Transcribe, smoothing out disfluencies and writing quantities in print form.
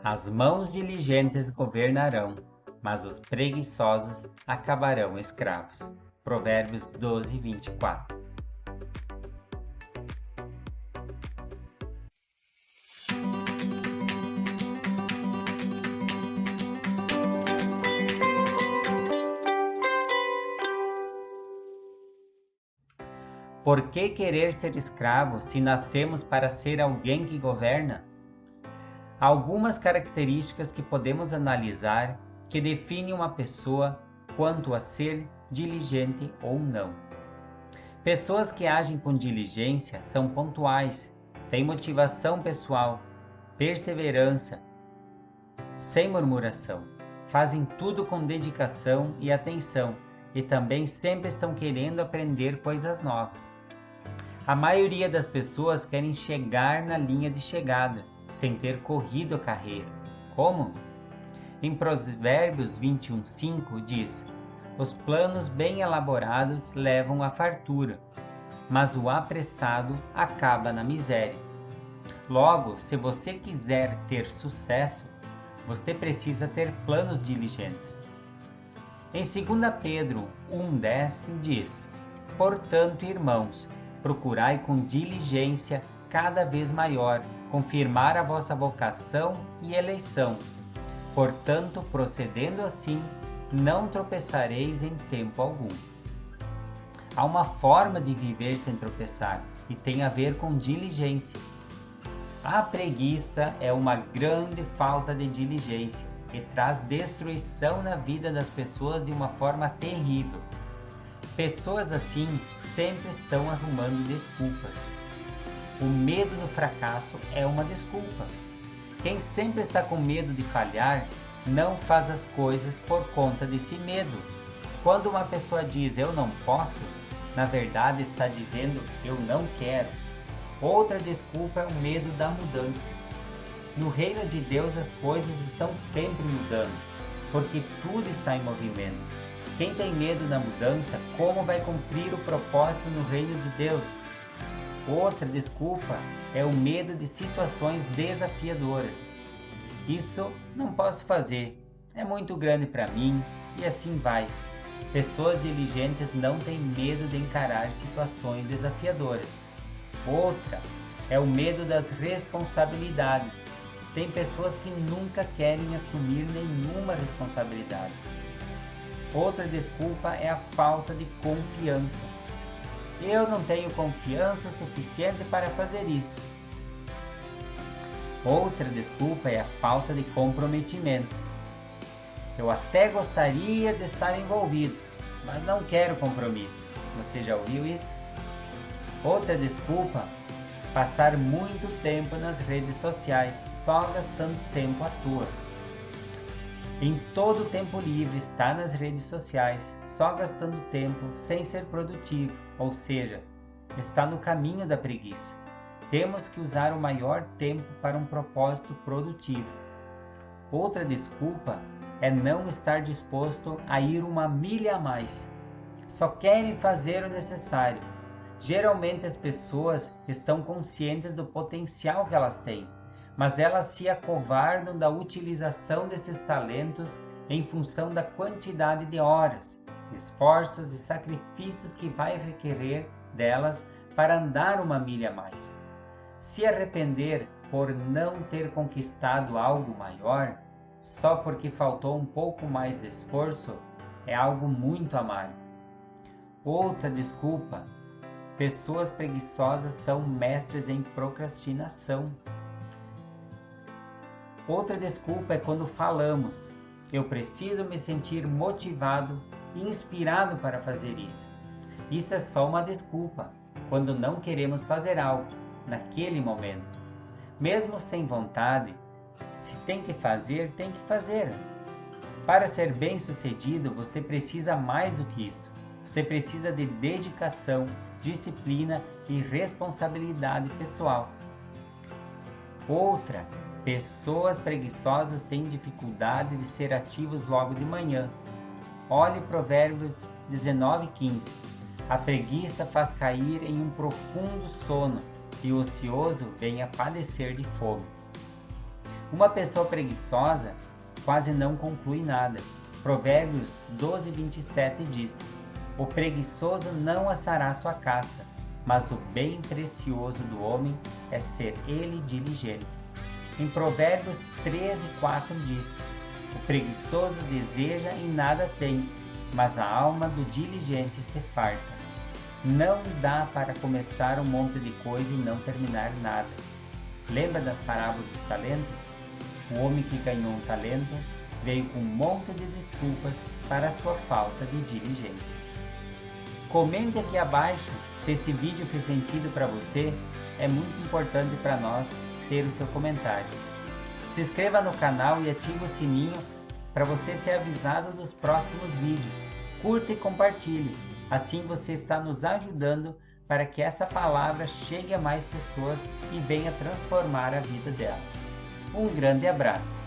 As mãos diligentes governarão, mas os preguiçosos acabarão escravos. Provérbios 12, 24. Por que querer ser escravo se nascemos para ser alguém que governa? Há algumas características que podemos analisar que definem uma pessoa quanto a ser diligente ou não. Pessoas que agem com diligência são pontuais, têm motivação pessoal, perseverança, sem murmuração, fazem tudo com dedicação e atenção e também sempre estão querendo aprender coisas novas. A maioria das pessoas querem chegar na linha de chegada, sem ter corrido a carreira. Como? Em Provérbios 21:5 diz: os planos bem elaborados levam à fartura, mas o apressado acaba na miséria. Logo, se você quiser ter sucesso, você precisa ter planos diligentes. Em 2 Pedro 1:10 diz: portanto, irmãos, procurai com diligência cada vez maior confirmar a vossa vocação e eleição. Portanto, procedendo assim, não tropeçareis em tempo algum. Há uma forma de viver sem tropeçar e tem a ver com diligência. A preguiça é uma grande falta de diligência e traz destruição na vida das pessoas de uma forma terrível. Pessoas assim sempre estão arrumando desculpas. O medo do fracasso é uma desculpa. Quem sempre está com medo de falhar não faz as coisas por conta desse medo. Quando uma pessoa diz eu não posso, na verdade está dizendo eu não quero. Outra desculpa é o medo da mudança. No reino de Deus as coisas estão sempre mudando, porque tudo está em movimento. Quem tem medo da mudança, como vai cumprir o propósito no reino de Deus? Outra desculpa é o medo de situações desafiadoras. Isso não posso fazer, é muito grande para mim, e assim vai. Pessoas diligentes não têm medo de encarar situações desafiadoras. Outra é o medo das responsabilidades. Tem pessoas que nunca querem assumir nenhuma responsabilidade. Outra desculpa é a falta de confiança. Eu não tenho confiança suficiente para fazer isso. Outra desculpa é a falta de comprometimento. Eu até gostaria de estar envolvido, mas não quero compromisso. Você já ouviu isso? Outra desculpa, passar muito tempo nas redes sociais, só gastando tempo à toa. Em todo o tempo livre está nas redes sociais, só gastando tempo sem ser produtivo, ou seja, está no caminho da preguiça. Temos que usar o maior tempo para um propósito produtivo. Outra desculpa é não estar disposto a ir uma milha a mais. Só querem fazer o necessário. Geralmente as pessoas estão conscientes do potencial que elas têm, mas elas se acovardam da utilização desses talentos em função da quantidade de horas, esforços e sacrifícios que vai requerer delas para andar uma milha a mais. Se arrepender por não ter conquistado algo maior, só porque faltou um pouco mais de esforço, é algo muito amargo. Outra desculpa: pessoas preguiçosas são mestres em procrastinação. Outra desculpa é quando falamos: eu preciso me sentir motivado e inspirado para fazer isso. Isso é só uma desculpa, quando não queremos fazer algo, naquele momento. Mesmo sem vontade, se tem que fazer, tem que fazer. Para ser bem-sucedido, você precisa mais do que isso. Você precisa de dedicação, disciplina e responsabilidade pessoal. Outra: pessoas preguiçosas têm dificuldade de ser ativos logo de manhã. Olhe Provérbios 19:15. A preguiça faz cair em um profundo sono e o ocioso vem a padecer de fome. Uma pessoa preguiçosa quase não conclui nada. Provérbios 12:27 diz: o preguiçoso não assará sua caça, mas o bem precioso do homem é ser ele diligente. Em Provérbios 13:4 diz: o preguiçoso deseja e nada tem, mas a alma do diligente se farta. Não dá para começar um monte de coisa e não terminar nada. Lembra das parábolas dos talentos? O homem que ganhou um talento veio com um monte de desculpas para a sua falta de diligência. Comente aqui abaixo se esse vídeo fez sentido para você. É muito importante para nós ter o seu comentário. Se inscreva no canal e ative o sininho para você ser avisado dos próximos vídeos. Curta e compartilhe. Assim você está nos ajudando para que essa palavra chegue a mais pessoas e venha transformar a vida delas. Um grande abraço!